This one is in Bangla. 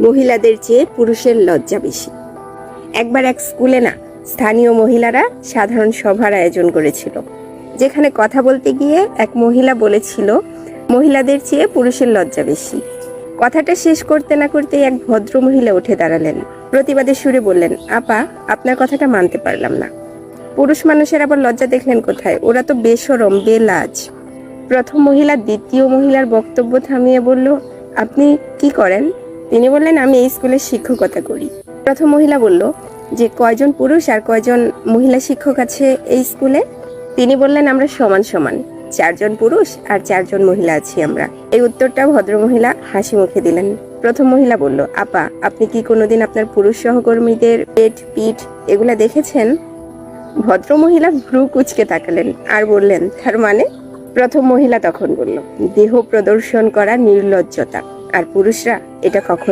মহিলাদের চেয়ে পুরুষের লজ্জা বেশি। একবার এক স্কুলে না, স্থানীয় মহিলারা সাধারণ সভার আয়োজন করেছিল, যেখানে কথা বলতে গিয়ে এক মহিলা বলেছিল মহিলাদের চেয়ে পুরুষের লজ্জা বেশি। কথাটা শেষ করতে না করতেই এক ভদ্র মহিলা উঠে দাঁড়ালেন, প্রতিবাদের সুরে বললেন, আপা, আপনার কথাটা মানতে পারলাম না। পুরুষ মানুষের আবার লজ্জা দেখলেন কোথায়? ওরা তো বেশরম, বেলাজ। প্রথম মহিলা দ্বিতীয় মহিলার বক্তব্য থামিয়ে বলল, আপনি কি করেন? তিনি বললেন, আমি এই স্কুলে শিক্ষকতা করি। প্রথম মহিলা বলল, যে কয়জন পুরুষ আর কয়জন মহিলা শিক্ষক আছে এই স্কুলে? তিনি বললেন, আমরা সমান সমান, 4 জন পুরুষ আর 4 জন মহিলা আছি আমরা। এই উত্তরটা ভদ্রমহিলা হাসি মুখে দিলেন। প্রথম মহিলা বলল, আপা, আপনি কি কোনোদিন আপনার পুরুষ সহকর্মীদের পেট, পিঠ এগুলা দেখেছেন? ভদ্রমহিলা ভ্রু কুঁচকে তাকালেন আর বললেন, তার মানে? প্রথম মহিলা তখন বলল, দেহ প্রদর্শন করা নির্লজ্জতা, আর পুরুষরা এটা কখনো